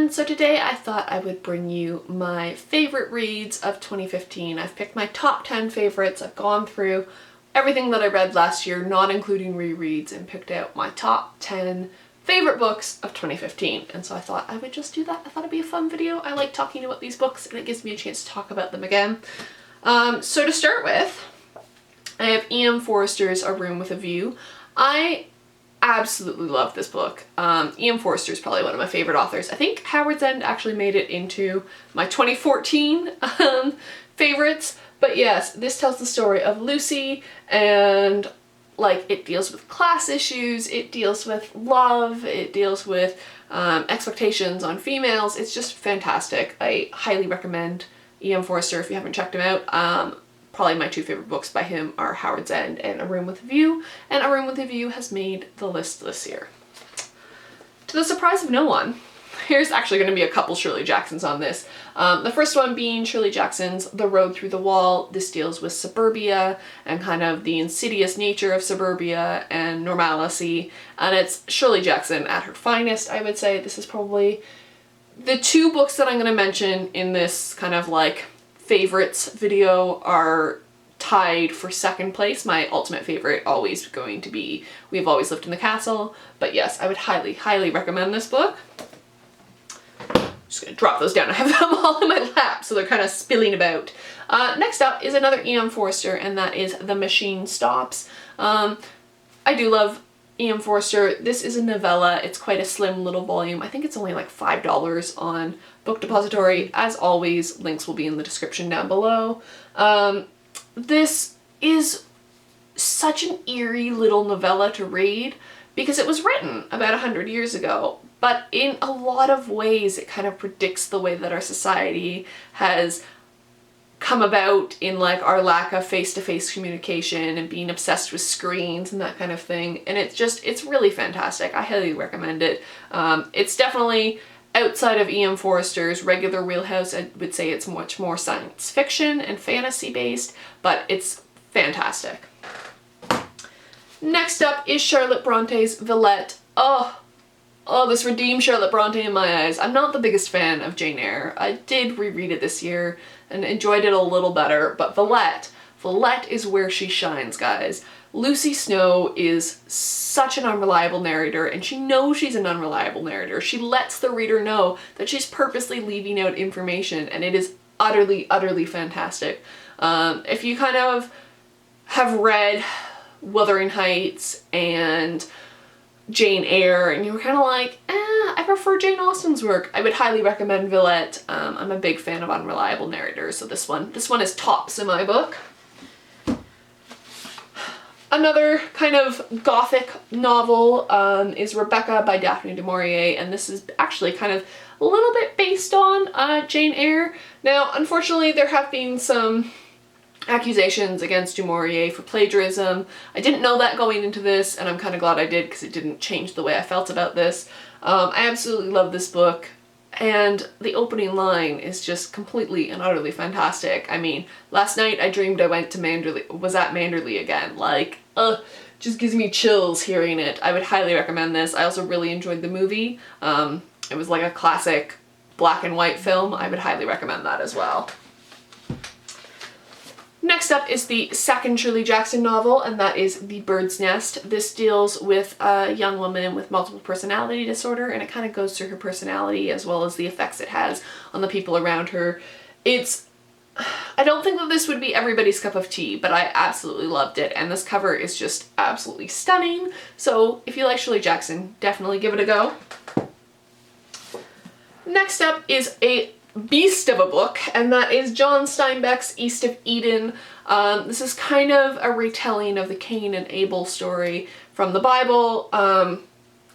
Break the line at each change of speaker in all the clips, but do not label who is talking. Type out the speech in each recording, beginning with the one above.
everyone! So today I thought I would bring you my favorite reads of 2015. I've picked my top 10 favorites. I've gone through everything that I read last year, not including rereads, and picked out my top 10 favorite books of 2015. And so I thought I would just do that. I thought it'd be a fun video. I like talking about these books and it gives me a chance to talk about them again. So to start with, I have E.M. Forster's A Room with a View. I absolutely love this book. E.M. Forster is probably one of my favorite authors. I think Howard's End actually made it into my 2014 favorites. But yes, this tells the story of Lucy, and like it deals with class issues, it deals with love, it deals with expectations on females. It's just fantastic. I highly recommend E.M. Forster if you haven't checked him out. Probably my two favorite books by him are Howard's End and A Room with a View, and A Room with a View has made the list this year. To the surprise of no one, here's actually going to be a couple Shirley Jacksons on this. The first one being Shirley Jackson's The Road Through the Wall. This deals with suburbia and kind of the insidious nature of suburbia and normalcy, and it's Shirley Jackson at her finest, I would say. This is probably the two books that I'm going to mention in this kind of like favorites video are tied for second place. My ultimate favorite always going to be We've Always Lived in the Castle, but yes, I would highly recommend this book. Just gonna drop those down. I have them all in my lap, so they're kind of spilling about. Next up is another E.M. Forster, and that is The Machine Stops. I do love E.M. Forster. This is a novella. It's quite a slim little volume. I think it's only like $5 on Book Depository. As always, links will be in the description down below. This is such an eerie little novella to read because it was written about 100 years ago, but in a lot of ways it kind of predicts the way that our society has come about in like our lack of face-to-face communication and being obsessed with screens and that kind of thing. And it's really fantastic. I highly recommend it. It's definitely outside of E.M. Forster's regular wheelhouse. I would say it's much more science fiction and fantasy based, but it's fantastic. Next up is Charlotte Bronte's Villette. Oh, this redeemed Charlotte Bronte in my eyes. I'm not the biggest fan of Jane Eyre. I did reread it this year and enjoyed it a little better, but Villette is where she shines, guys. Lucy Snow is such an unreliable narrator, and she knows she's an unreliable narrator. She lets the reader know that she's purposely leaving out information, and it is utterly fantastic. If you kind of have read Wuthering Heights and Jane Eyre and you were kind of like, I prefer Jane Austen's work, I would highly recommend Villette. I'm a big fan of unreliable narrators, so this one is tops in my book. Another kind of gothic novel is Rebecca by Daphne du Maurier, and this is actually kind of a little bit based on Jane Eyre. Now, unfortunately, there have been some accusations against du Maurier for plagiarism. I didn't know that going into this, and I'm kind of glad I did because it didn't change the way I felt about this. I absolutely love this book, and the opening line is just completely and utterly fantastic. I mean, last night I dreamed I went to was at Manderley again. Like, just gives me chills hearing it. I would highly recommend this. I also really enjoyed the movie. It was like a classic black and white film. I would highly recommend that as well. Next up is the second Shirley Jackson novel, and that is The Bird's Nest. This deals with a young woman with multiple personality disorder, and it kind of goes through her personality as well as the effects it has on the people around her. I don't think that this would be everybody's cup of tea, but I absolutely loved it, and this cover is just absolutely stunning. So if you like Shirley Jackson, definitely give it a go. Next up is a beast of a book, and that is John Steinbeck's East of Eden. This is kind of a retelling of the Cain and Abel story from the Bible.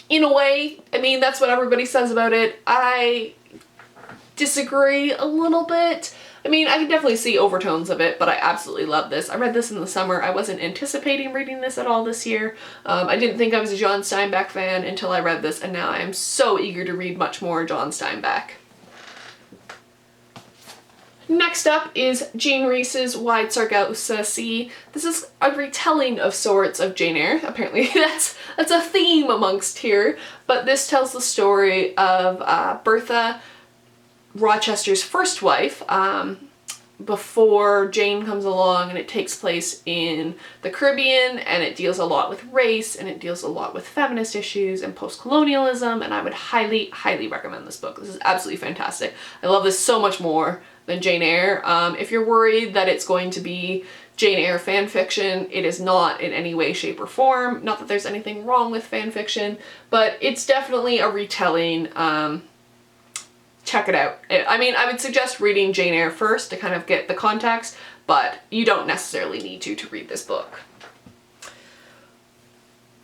In a way, I mean, that's what everybody says about it. I disagree a little bit. I mean, I can definitely see overtones of it, but I absolutely love this. I read this in the summer. I wasn't anticipating reading this at all this year. I didn't think I was a John Steinbeck fan until I read this, and now I am so eager to read much more John Steinbeck. Next up is Jean Rhys's Wide Sargasso Sea. This is a retelling of sorts of Jane Eyre. Apparently that's a theme amongst here, but this tells the story of Bertha, Rochester's first wife, before Jane comes along, and it takes place in the Caribbean, and it deals a lot with race, and it deals a lot with feminist issues and post-colonialism, and I would highly, highly recommend this book. This is absolutely fantastic. I love this so much more than Jane Eyre. If you're worried that it's going to be Jane Eyre fan fiction, it is not in any way, shape, or form. Not that there's anything wrong with fan fiction, but it's definitely a retelling. Check it out. I mean, I would suggest reading Jane Eyre first to kind of get the context, but you don't necessarily need to read this book.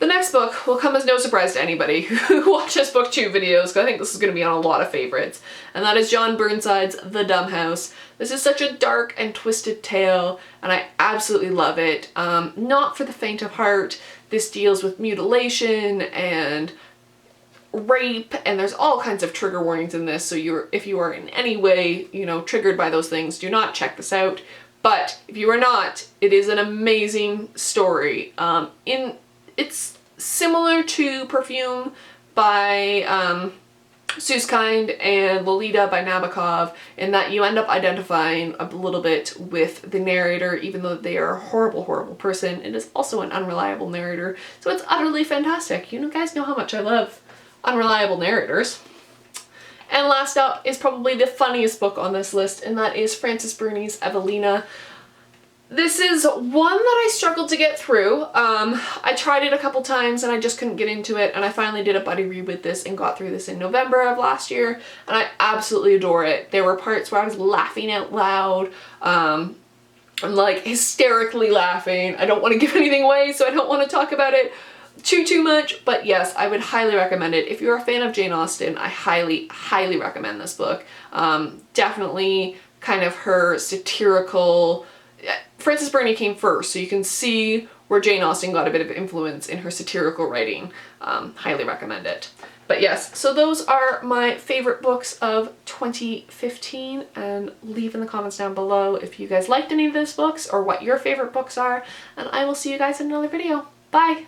The next book will come as no surprise to anybody who watches booktube videos, because I think this is going to be on a lot of favorites, and that is John Burnside's The Dumb House. This is such a dark and twisted tale, and I absolutely love it. Not for the faint of heart. This deals with mutilation and rape, and there's all kinds of trigger warnings in this, so if you are in any way, triggered by those things, do not check this out. But if you are not, it is an amazing story. It's similar to Perfume by Suskind and Lolita by Nabokov, in that you end up identifying a little bit with the narrator, even though they are a horrible, horrible person. It is also an unreliable narrator, so it's utterly fantastic. You guys know how much I love unreliable narrators. And last up is probably the funniest book on this list, and that is Frances Burney's Evelina. This is one that I struggled to get through. I tried it a couple times and I just couldn't get into it, and I finally did a buddy read with this and got through this in November of last year, and I absolutely adore it. There were parts where I was laughing out loud. I'm like hysterically laughing. I don't want to give anything away, so I don't want to talk about it too much, but yes, I would highly recommend it. If you're a fan of Jane Austen, I highly, highly recommend this book. Definitely kind of her satirical... Frances Burney came first, so you can see where Jane Austen got a bit of influence in her satirical writing. Highly recommend it. But yes, so those are my favorite books of 2015, and leave in the comments down below if you guys liked any of those books or what your favorite books are, and I will see you guys in another video. Bye!